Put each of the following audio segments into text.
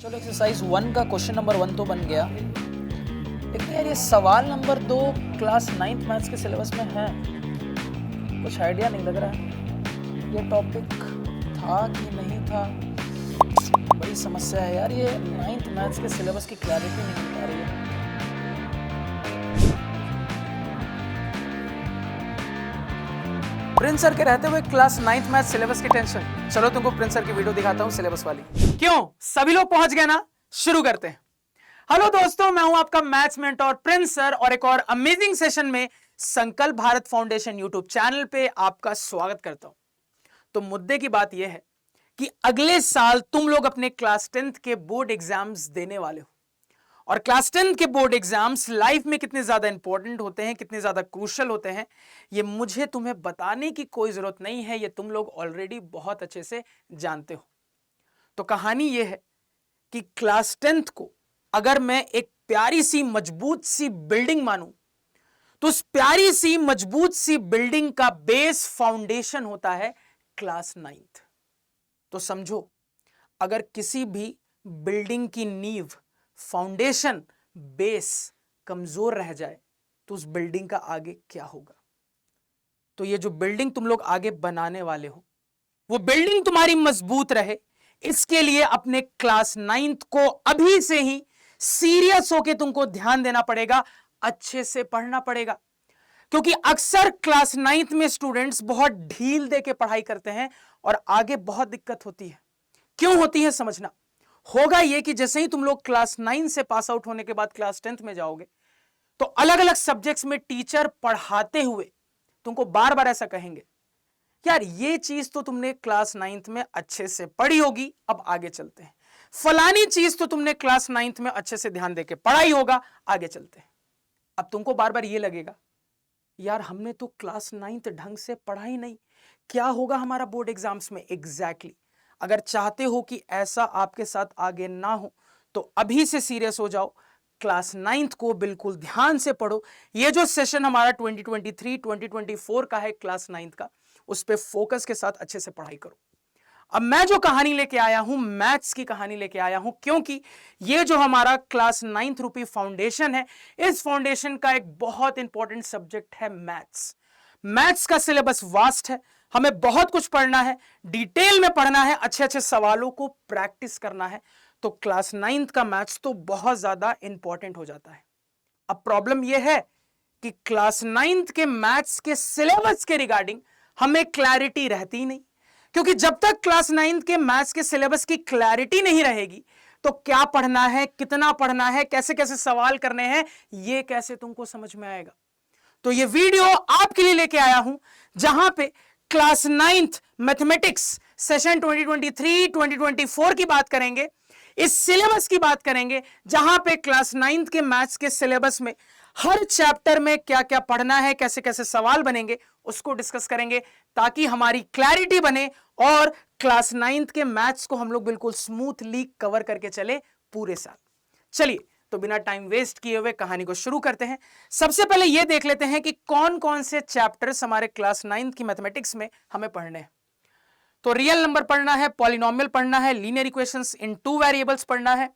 चलो एक्सरसाइज 1 का question number 1 तो बन गया, लेकिन यार ये सवाल नंबर 2 क्लास 9th मैथ्स के सिलेबस में है। कुछ आइडिया नहीं लग रहा है ये टॉपिक था कि नहीं था। बड़ी समस्या है यार, ये 9th मैथ्स के सिलेबस की क्लैरिटी नहीं मिल पा रही है। प्रिंस सर के रहते हुए क्लास 9th मैथ सिलेबस की टेंशन। चलो तुमको प्रिंस सर की वीडियो दिखाता हूं सिलेबस वाली। क्यों सभी लोग पहुंच गए ना? शुरू करते हैं। हेलो दोस्तों, मैं हूं आपका मैथ्स मेंटोर प्रिंस सर और एक और अमेजिंग सेशन में संकल्प भारत फाउंडेशन यूट्यूब चैनल पे आपका स्वागत करता हूं। तो मुद्दे की बात यह है कि अगले साल तुम लोग अपने क्लास 10th के बोर्ड एग्जाम्स देने वाले हो, और क्लास 10th के बोर्ड एग्जाम्स लाइफ में कितने ज्यादा इंपॉर्टेंट होते हैं, कितने ज्यादा क्रूशियल होते हैं, ये मुझे तुम्हें बताने की कोई जरूरत नहीं है। ये तुम लोग ऑलरेडी बहुत अच्छे से जानते हो। तो कहानी ये है कि क्लास 10th को अगर मैं एक प्यारी सी मजबूत सी बिल्डिंग मानूं, तो उस प्यारी सी मजबूत सी बिल्डिंग का बेस फाउंडेशन होता है क्लास 9th। तो समझो, अगर किसी भी बिल्डिंग की नींव, फाउंडेशन, बेस कमजोर रह जाए तो उस बिल्डिंग का आगे क्या होगा। तो ये जो बिल्डिंग तुम लोग आगे बनाने वाले हो, वो बिल्डिंग तुम्हारी मजबूत रहे, इसके लिए अपने क्लास 9th को अभी से ही सीरियस होके तुमको ध्यान देना पड़ेगा, अच्छे से पढ़ना पड़ेगा। क्योंकि अक्सर क्लास 9th में स्टूडेंट्स बहुत ढील दे के पढ़ाई करते हैं और आगे बहुत दिक्कत होती है। क्यों होती है समझना। होगा यह कि जैसे ही तुम लोग क्लास 9 से पास आउट होने के बाद क्लास 10th में जाओगे, तो अलग अलग सब्जेक्ट्स में टीचर पढ़ाते हुए तुमको बार बार ऐसा कहेंगे, यार ये चीज तो तुमने क्लास 9th में अच्छे से पढ़ी होगी, अब आगे चलते हैं। फलानी चीज तो तुमने क्लास 9th में अच्छे से ध्यान देके पढ़ाई होगा, आगे चलते हैं। अब तुमको बार बार ये लगेगा, यार हमने तो क्लास 9th ढंग से पढ़ा ही नहीं, क्या होगा हमारा बोर्ड एग्जाम्स में। एग्जैक्टली अगर चाहते हो कि ऐसा आपके साथ आगे ना हो, तो अभी से सीरियस हो जाओ, क्लास 9th को बिल्कुल ध्यान से पढ़ो। ये जो सेशन हमारा 2023-2024 का है क्लास 9th का, उस पे फोकस के साथ अच्छे से पढ़ाई करो। अब मैं जो कहानी लेके आया हूं, मैथ्स की कहानी लेके आया हूं, क्योंकि ये जो हमारा क्लास 9th रूपी फाउंडेशन है, इस फाउंडेशन का एक बहुत इंपॉर्टेंट सब्जेक्ट है मैथ्स। मैथ्स का सिलेबस वास्ट है, हमें बहुत कुछ पढ़ना है, डिटेल में पढ़ना है, अच्छे अच्छे सवालों को प्रैक्टिस करना है। तो क्लास 9th का मैथ्स तो बहुत ज्यादा इंपॉर्टेंट हो जाता है। अब प्रॉब्लम यह है कि क्लास 9th के मैथ्स के सिलेबस के रिगार्डिंग हमें क्लैरिटी रहती ही नहीं, क्योंकि जब तक क्लास 9th के मैथ्स के सिलेबस की क्लैरिटी नहीं रहेगी, तो क्या पढ़ना है, कितना पढ़ना है, कैसे कैसे सवाल करने हैं, ये कैसे तुमको समझ में आएगा। तो ये वीडियो आपके लिए लेके आया हूं, जहां पे क्लास 9th मैथमेटिक्स सेशन 2023-2024 की बात करेंगे, इस सिलेबस की बात करेंगे, जहां पे क्लास 9th के मैथ्स के सिलेबस में हर चैप्टर में क्या क्या पढ़ना है, कैसे कैसे सवाल बनेंगे, उसको डिस्कस करेंगे, ताकि हमारी क्लैरिटी बने और क्लास 9th के मैथ्स को हम लोग बिल्कुल स्मूथली कवर करके चले पूरे साल। चलिए, तो बिना टाइम वेस्ट किए हुए कहानी को शुरू करते हैं। सबसे पहले यह देख लेते हैं कि कौन कौन से चैप्टर्स हमारे क्लास 9th की मैथमेटिक्स में हमें पढ़ने हैं। तो रियल नंबर पढ़ना है, पॉलिनोमियल पढ़ना है, लीनियर इक्वेशंस इन 2 वेरिएबल्स पढ़ना है,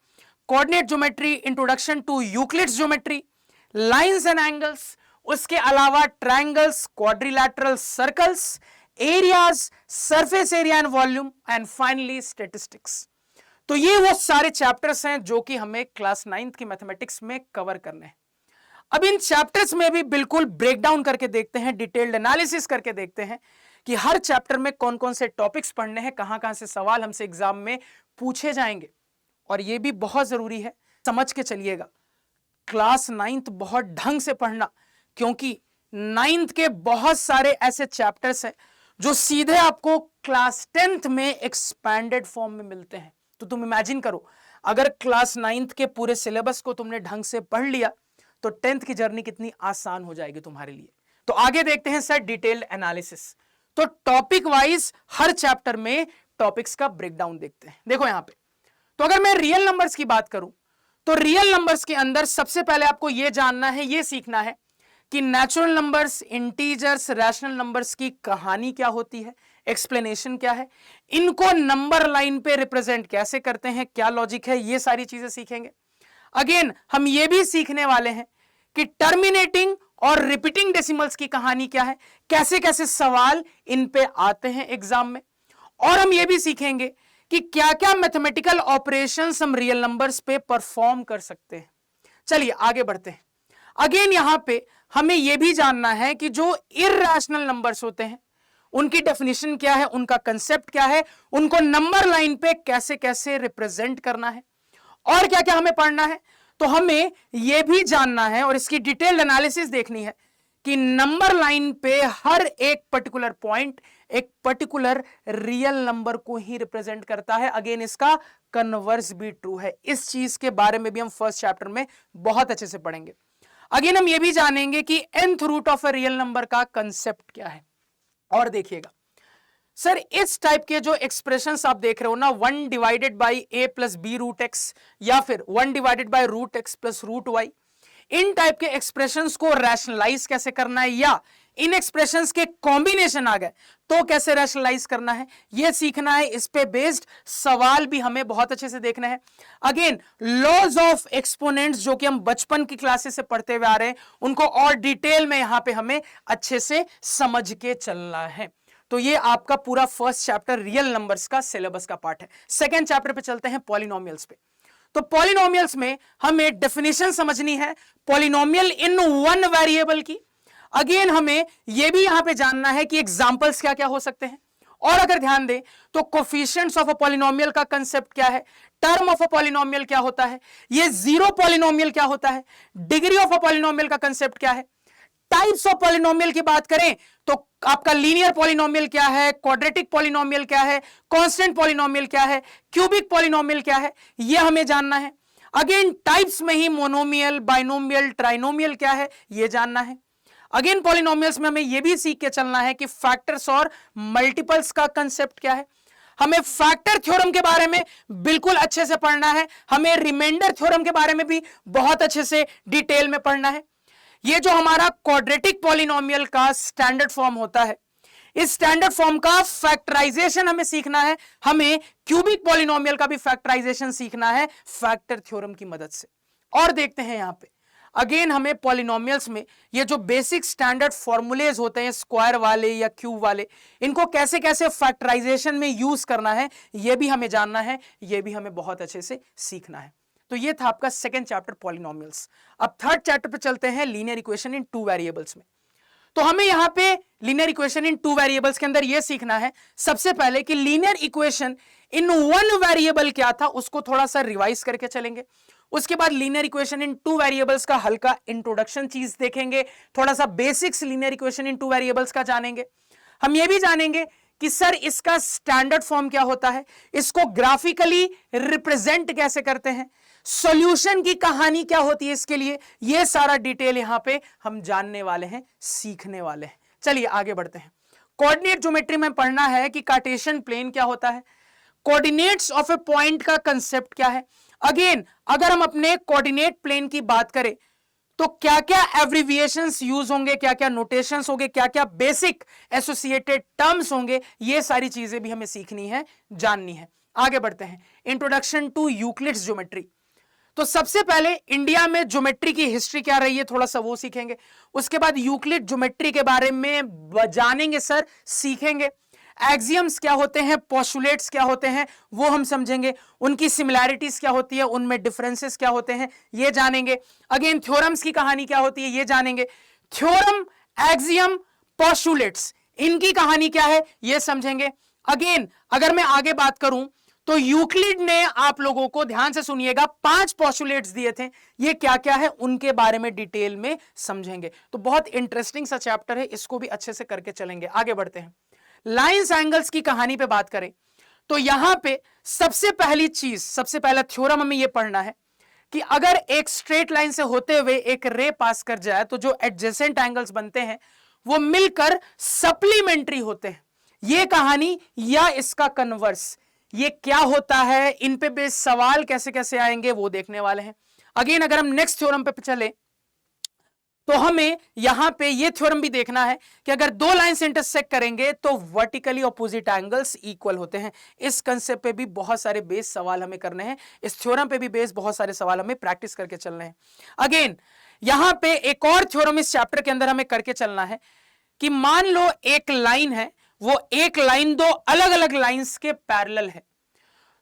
coordinate geometry, introduction to Euclid's geometry, lines and angles, उसके अलावा triangles, quadrilateral circles, areas, surface area and volume, and finally statistics. तो ये वो सारे चैप्टर्स हैं जो कि हमें क्लास 9th की मैथमेटिक्स में कवर करने हैं। अब इन चैप्टर्स में भी बिल्कुल ब्रेक डाउन करके देखते हैं, डिटेल्ड एनालिसिस करके देखते हैं कि हर चैप्टर में कौन कौन से टॉपिक्स पढ़ने हैं, कहां कहां से सवाल हमसे एग्जाम में पूछे जाएंगे। और यह भी बहुत जरूरी है, समझ के चलिएगा, क्लास 9th बहुत ढंग से पढ़ना, क्योंकि 9th के बहुत सारे ऐसे चैप्टर्स हैं जो सीधे आपको क्लास 10th में एक्सपैंडेड फॉर्म में मिलते हैं। तो तुम इमेजिन करो, अगर क्लास 9th के पूरे सिलेबस को तुमने ढंग से पढ़ लिया, तो 10th की जर्नी कितनी आसान हो जाएगी तुम्हारे लिए। तो आगे देखते हैं सर डिटेल्ड एनालिसिस। तो टॉपिक वाइज हर चैप्टर में टॉपिक्स का ब्रेकडाउन देखते हैं। देखो यहां पे, तो अगर मैं रियल नंबर्स की बात करूं, तो रियल नंबर्स के अंदर सबसे पहले आपको यह जानना है, यह सीखना है कि natural numbers, integers, rational numbers की कहानी क्या होती है, एक्सप्लेनेशन क्या है, इनको नंबर लाइन पे रिप्रेजेंट कैसे करते हैं, क्या लॉजिक है, ये सारी चीजें सीखेंगे। अगेन हम ये भी सीखने वाले हैं कि टर्मिनेटिंग और रिपीटिंग डेसिमल्स की कहानी क्या है, कैसे कैसे सवाल इन पे आते हैं एग्जाम में। और हम ये भी सीखेंगे कि क्या क्या मैथमेटिकल ऑपरेशंस हम रियल नंबर्स पे परफॉर्म कर सकते हैं। चलिए आगे बढ़ते हैं। अगेन यहां पे हमें यह भी जानना है कि जो इर्रेशनल नंबर्स होते हैं उनकी डेफिनेशन क्या है, उनका कंसेप्ट क्या है, उनको नंबर लाइन पे कैसे कैसे रिप्रेजेंट करना है, और क्या क्या हमें पढ़ना है। तो हमें यह भी जानना है और इसकी डिटेल्ड एनालिसिस देखनी है कि नंबर लाइन पे हर एक पर्टिकुलर पॉइंट एक पर्टिकुलर रियल नंबर को ही रिप्रेजेंट करता है। अगेन इसका कन्वर्स भी ट्रू है। इस चीज के बारे में भी हम फर्स्ट चैप्टर में बहुत अच्छे से पढ़ेंगे। अगेन हम ये भी जानेंगे कि nth root of a real number का कंसेप्ट क्या है। और देखिएगा सर, इस टाइप के जो एक्सप्रेशंस आप देख रहे हो ना, 1 divided by a plus B root X या फिर 1 divided by root X plus root Y, इन टाइप के एक्सप्रेशंस को रैशनलाइज कैसे करना है, या इन एक्सप्रेशंस के कॉम्बिनेशन आ गए तो कैसे रैशनलाइज करना है, यह सीखना है। इस पे बेस्ड सवाल भी हमें बहुत अच्छे से देखना है। अगेन लॉज ऑफ एक्सपोनेंट्स जो कि हम बचपन की क्लासेस से पढ़ते हुए आ रहे हैं, उनको और डिटेल में यहां पे हमें अच्छे से समझ के चलना है। तो ये आपका पूरा फर्स्ट चैप्टर रियल नंबर्स का सिलेबस का पार्ट है। सेकेंड चैप्टर पे चलते हैं, पॉलिनोमियल्स पे। तो पॉलिनोमियल्स में हमें डेफिनेशन समझनी है पॉलिनोमियल इन वन वेरिएबल की। अगेन हमें यह भी यहां पे जानना है कि एग्जांपल्स क्या क्या हो सकते हैं। और अगर ध्यान दें तो कोफिशिएंट्स ऑफ अ पॉलिनोमियल का कंसेप्ट क्या है, टर्म ऑफ अ पॉलिनोमियल क्या होता है, ये जीरो पॉलिनोमियल क्या होता है, डिग्री ऑफ अ पॉलिनोमियल का कंसेप्ट क्या है, टाइप्स ऑफ पॉलिनोमियल की बात करें तो आपका लीनियर पॉलिनोमियल क्या है, क्वाड्रेटिक पॉलिनोमियल क्या है, कांस्टेंट पॉलिनोमियल क्या है, क्यूबिक पॉलिनोमियल क्या है, यह हमें जानना है। अगेन टाइप्स में ही मोनोमियल, बाइनोमियल, ट्राइनोमियल क्या है, यह जानना है। अगेन पॉलिनोमियल्स में हमें यह भी सीख के चलना है कि फैक्टर्स और मल्टीपल्स का कंसेप्ट क्या है। हमें फैक्टर थ्योरम के बारे में बिल्कुल अच्छे से पढ़ना है, हमें रिमाइंडर थ्योरम के बारे में भी बहुत अच्छे से डिटेल में पढ़ना है। ये जो हमारा क्वाड्रेटिक पॉलिनोमियल का स्टैंडर्ड फॉर्म होता है, इस स्टैंडर्ड फॉर्म का फैक्टराइजेशन हमें सीखना है। हमें क्यूबिक पॉलिनोमियल का भी फैक्टराइजेशन सीखना है फैक्टर थ्योरम की मदद से। और देखते हैं यहां पे अगेन हमें पॉलिनोमियल्स में ये जो बेसिक स्टैंडर्ड फॉर्मूलेज होते हैं स्क्वायर वाले या क्यूब वाले, इनको कैसे कैसे फैक्टराइजेशन में यूज करना है, यह भी हमें जानना है, यह भी हमें बहुत अच्छे से सीखना है। तो ये था आपका सेकंड चैप्टर पॉलिनोमियल्स। अब थर्ड चैप्टर पे चलते हैं, linear equation in two variables में। तो हमें यहां पे linear equation in two variables के अंदर यह सीखना है सबसे पहले कि linear equation in one variable क्या था, उसको थोड़ा सा रिवाइज करके चलेंगे। उसके बाद linear equation in two variables का हल्का इंट्रोडक्शन चीज देखेंगे, थोड़ा सा basics linear equation in two variables का जानेंगे। हम यह भी जानेंगे कि सर इसका स्टैंडर्ड फॉर्म क्या होता है, इसको ग्राफिकली रिप्रेजेंट कैसे करते हैं, सॉल्यूशन की कहानी क्या होती है इसके लिए, यह सारा डिटेल यहां पे हम जानने वाले हैं, सीखने वाले हैं। चलिए आगे बढ़ते हैं। कोऑर्डिनेट ज्योमेट्री में पढ़ना है कि कार्टेशियन प्लेन क्या होता है, कोऑर्डिनेट्स ऑफ ए पॉइंट का कंसेप्ट क्या है। अगेन अगर हम अपने कोऑर्डिनेट प्लेन की बात करें तो क्या क्या एब्रिविएशंस यूज होंगे, क्या क्या नोटेशंस होंगे, क्या क्या बेसिक एसोसिएटेड टर्म्स होंगे, ये सारी चीजें भी हमें सीखनी है, जाननी है। आगे बढ़ते हैं, इंट्रोडक्शन टू यूक्लिड्स ज्योमेट्री। तो सबसे पहले इंडिया में ज्योमेट्री की हिस्ट्री क्या रही है, थोड़ा सा वो सीखेंगे। उसके बाद यूक्लिड ज्योमेट्री के बारे में जानेंगे सर, सीखेंगे। एक्सियम्स क्या होते हैं, पोस्टुलेट्स क्या होते हैं, वो हम समझेंगे। उनकी सिमिलैरिटीज क्या होती है, उनमें डिफरेंसेस क्या होते हैं, ये जानेंगे। अगेन थ्योरम्स की कहानी क्या होती है, ये जानेंगे। थ्योरम, एक्सियम, पोस्टुलेट्स, इनकी कहानी क्या है, ये समझेंगे। अगेन अगर मैं आगे बात करूं तो यूक्लिड ने आप लोगों को ध्यान से सुनिएगा 5 पोस्टुलेट्स दिए थे, ये क्या क्या है उनके बारे में डिटेल में समझेंगे। तो बहुत इंटरेस्टिंग सा चैप्टर है, इसको भी अच्छे से करके चलेंगे। आगे बढ़ते हैं, लाइंस एंगल्स की कहानी पे बात करें तो यहां पे सबसे पहली चीज, सबसे पहला थ्योरम हमें यह पढ़ना है कि अगर एक स्ट्रेट लाइन से होते हुए एक रे पास कर जाए तो जो एडजेसेंट एंगल्स बनते हैं वो मिलकर सप्लीमेंट्री होते हैं। यह कहानी या इसका कन्वर्स, ये क्या होता है, इन पे बेस सवाल कैसे कैसे आएंगे वो देखने वाले हैं। अगेन अगर हम नेक्स्ट थ्योरम पे चले तो हमें यहां पे ये थ्योरम भी देखना है कि अगर दो लाइंस इंटरसेक्ट करेंगे तो वर्टिकली ऑपोजिट एंगल्स इक्वल होते हैं। इस कंसेप्ट पे भी बहुत सारे बेस सवाल हमें करने हैं, इस थ्योरम पे भी बेस बहुत सारे सवाल हमें प्रैक्टिस करके चलने हैं। अगेन यहां पे एक और थ्योरम इस चैप्टर के अंदर हमें करके चलना है कि मान लो एक लाइन है, वो एक लाइन दो अलग अलग लाइंस के पैरेलल है,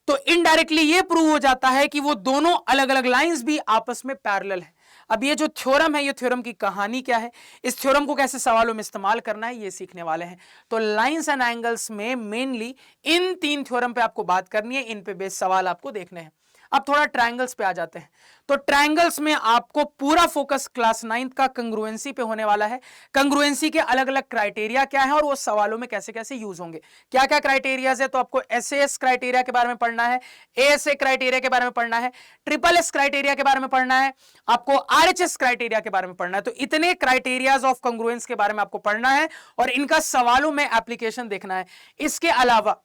तो इनडायरेक्टली ये प्रूव हो जाता है कि वो दोनों अलग अलग लाइंस भी आपस में पैरेलल है। अब ये जो थ्योरम है, ये थ्योरम की कहानी क्या है, इस थ्योरम को कैसे सवालों में इस्तेमाल करना है, ये सीखने वाले हैं। तो लाइंस एंड एंगल्स में मेनली इन तीन थ्योरम पे आपको बात करनी है, इन पे बेस सवाल आपको देखने हैं। अब थोड़ा ट्रायंगल्स पे आ जाते हैं। तो ट्रायंगल्स में आपको पूरा फोकस क्लास 9th का कंग्रुएंसी पे होने वाला है। कंग्रुएंसी के अलग अलग क्राइटेरिया क्या है और वो सवालों में कैसे कैसे यूज होंगे, क्या क्या क्राइटेरियाज है। तो आपको एसएएस क्राइटेरिया के बारे में पढ़ना है, एएसए क्राइटेरिया के बारे में पढ़ना है, ट्रिपल एस क्राइटेरिया के बारे में पढ़ना है, आपको आरएचएस क्राइटेरिया के बारे में पढ़ना है। तो इतने क्राइटेरियाज ऑफ कंग्रुएंस के बारे में आपको पढ़ना है और इनका सवालों में एप्लीकेशन देखना है। इसके अलावा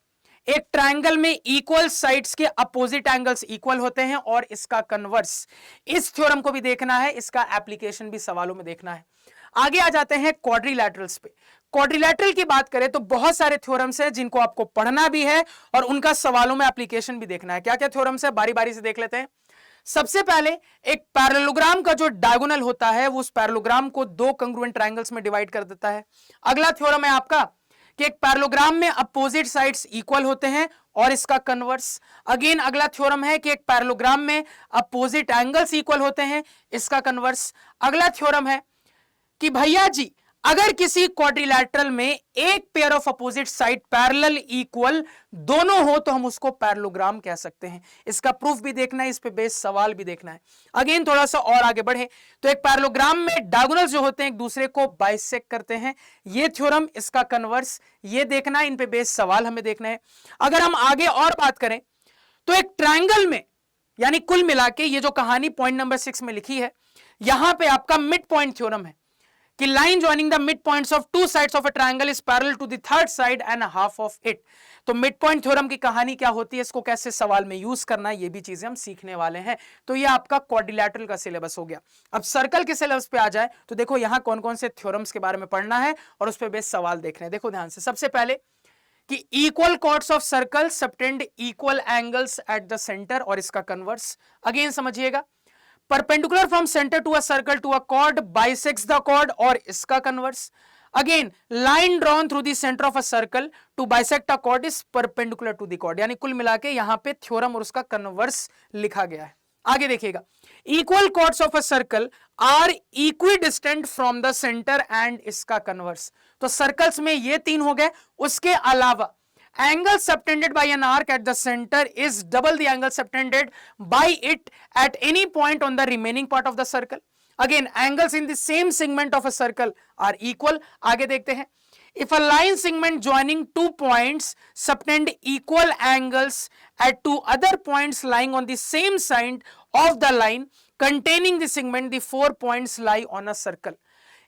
एक ट्रायंगल में इक्वल साइड्स के अपोजिट एंगल्स इक्वल होते हैं और इसका कन्वर्स, इस थ्योरम को भी देखना है, इसका एप्लीकेशन भी सवालों में देखना है। आगे आ जाते हैं क्वाड्रिलैटरल्स पे। क्वाड्रिलैटरल की बात करें तो बहुत सारे थ्योरम्स हैं जिनको आपको पढ़ना भी है और उनका सवालों में एप्लीकेशन भी देखना है। क्या क्या थ्योरम्स है, बारी बारी से देख लेते हैं। सबसे पहले एक पैरेललोग्राम का जो डायगोनल होता है वो उस पैरेललोग्राम को दो कंग्रुएंट ट्रायंगल्स में डिवाइड कर देता है। अगला थ्योरम है आपका कि एक पैरेललोग्राम में अपोजिट साइड्स इक्वल होते हैं और इसका कन्वर्स। अगेन अगला थ्योरम है कि एक पैरेललोग्राम में अपोजिट एंगल्स इक्वल होते हैं, इसका कन्वर्स। अगला थ्योरम है कि भैया जी अगर किसी क्वाड्रिलैटरल में एक pair of opposite side parallel equal दोनों हो तो हम उसको पैरेललोग्राम कह सकते हैं। इसका प्रूफ भी देखना है, इस पे बेस सवाल भी देखना है। अगेन थोड़ा सा और आगे बढ़े तो एक पैरेललोग्राम में डायगोनल्स जो होते हैं एक दूसरे को बाइसेक्ट करते हैं, ये थ्योरम, इसका कन्वर्स, ये देखना है, इन पे बेस सवाल हमें देखना है। अगर हम आगे और बात करें तो एक ट्रायंगल में, यानी कुल मिला के ये जो कहानी पॉइंट नंबर 6 में लिखी है, यहां पे आपका मिड पॉइंट थ्योरम है कि line joining the midpoints of two sides of a triangle is parallel to the third side and a half of it। तो मिड पॉइंट थ्योरम की कहानी क्या होती है, इसको कैसे सवाल में यूज करना है, ये भी चीजें हम सीखने वाले हैं। तो ये आपका क्वाड्रिलैटरल का सिलेबस हो गया। अब सर्कल के सिलेबस पे आ जाए तो देखो यहां कौन कौन से थ्योरम्स के बारे में पढ़ना है और उस पर बेस सवाल देखने हैं। देखो ध्यान से, सबसे पहले कि equal chords of circle subtend equal angles at the centre और इसका कन्वर्स। अगेन समझिएगा, perpendicular from centre to a circle to a chord bisects the chord और इसका converse. Again line drawn through the centre of a circle to bisect a chord is perpendicular to the chord. यानी कुल मिला के यहां पे theorem और उसका कन्वर्स लिखा गया है। आगे देखिएगा, equal chords of a circle are equidistant from the centre and इसका कन्वर्स। तो सर्कल्स में ये तीन हो गए। उसके अलावा angle subtended by an arc at the center is double the angle subtended by it at any point on the remaining part of the circle. Again, angles in the same segment of a circle are equal. आगे देखते हैं, if a line segment joining two points subtend equal angles at two other points lying on the same side of the line containing the segment, the 4 points lie on a circle.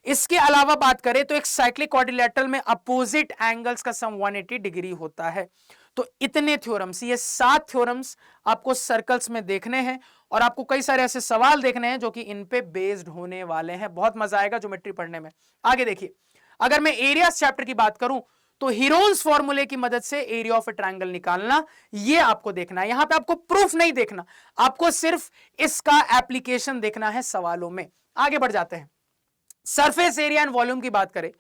इसके अलावा बात करें तो एक cyclic quadrilateral में opposite angles का सम 180 degree होता है। तो इतने थ्योरम्स, ये 7 थ्योरम्स आपको सर्कल्स में देखने हैं और आपको कई सारे ऐसे सवाल देखने हैं जो कि इन पे बेस्ड होने वाले हैं। बहुत मजा आएगा ज्योमेट्री पढ़ने में। आगे देखिए, अगर मैं एरियाज चैप्टर की बात करूं तो हीरोन्स फॉर्मूले की मदद से एरिया ऑफ ए ट्रायंगल निकालना, ये आपको देखना है। यहां पे आपको प्रूफ नहीं देखना, आपको सिर्फ इसका एप्लीकेशन देखना है सवालों में। आगे बढ़ जाते हैं, सरफेस एरिया एंड वॉल्यूम की बात करें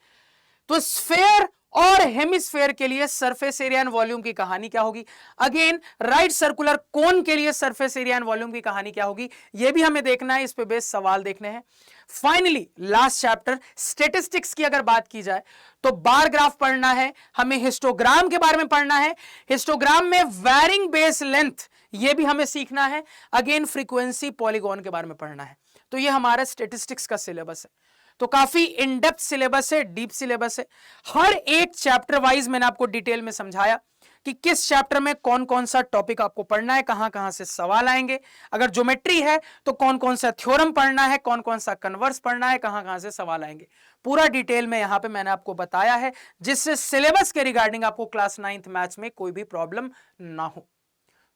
तो स्फेयर और हेमिस्फेयर के लिए सरफेस एरिया एंड वॉल्यूम की कहानी क्या होगी। अगेन राइट सर्कुलर कोन के लिए सरफेस एरिया एंड वॉल्यूम की कहानी क्या होगी, यह भी हमें देखना है, इस पे बेस सवाल देखने हैं। फाइनली लास्ट चैप्टर स्टेटिस्टिक्स की अगर बात की जाए तो बार ग्राफ पढ़ना है, हमें हिस्टोग्राम के बारे में पढ़ना है, हिस्टोग्राम में वैरिंग बेस लेंथ यह भी हमें सीखना है। अगेन फ्रीक्वेंसी पॉलीगॉन के बारे में पढ़ना है। तो यह हमारा स्टेटिस्टिक्स का सिलेबस है। तो काफी इन डेप्थ सिलेबस है, डीप सिलेबस है। हर एक चैप्टर वाइज मैंने आपको डिटेल में समझाया कि किस चैप्टर में कौन कौन सा टॉपिक आपको पढ़ना है, कहां कहां से सवाल आएंगे। अगर ज्योमेट्री है तो कौन कौन सा थ्योरम पढ़ना है, कौन कौन सा कन्वर्स पढ़ना है, कहां कहां से सवाल आएंगे, पूरा डिटेल में यहां पे मैंने आपको बताया है, जिससे सिलेबस के रिगार्डिंग आपको क्लास 9th मैथ्स में कोई भी प्रॉब्लम ना हो।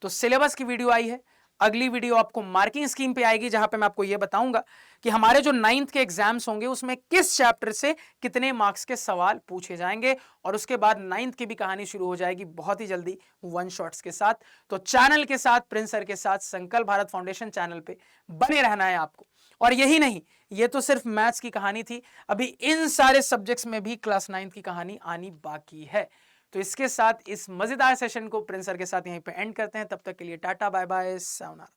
तो सिलेबस की वीडियो आई है, अगली वीडियो आपको मार्किंग स्कीम पे आएगी, जहां पे मैं आपको यह बताऊंगा कि हमारे जो 9th के एग्जाम्स होंगे उसमें किस चैप्टर से कितने मार्क्स के सवाल पूछे जाएंगे, और उसके बाद 9th की भी कहानी शुरू हो जाएगी बहुत ही जल्दी वन शॉट्स के साथ। तो चैनल के साथ, प्रिंस सर के साथ, संकल्प भारत फाउंडेशन चैनल पे बने रहना है आपको। और यही नहीं, ये तो सिर्फ मैथ्स की कहानी थी, अभी इन सारे सब्जेक्ट्स में भी क्लास 9th की कहानी आनी बाकी है। तो इसके साथ इस मजेदार सेशन को प्रिंस सर के साथ यहीं पे एंड करते हैं। तब तक के लिए टाटा बाय बाय, सायोनारा।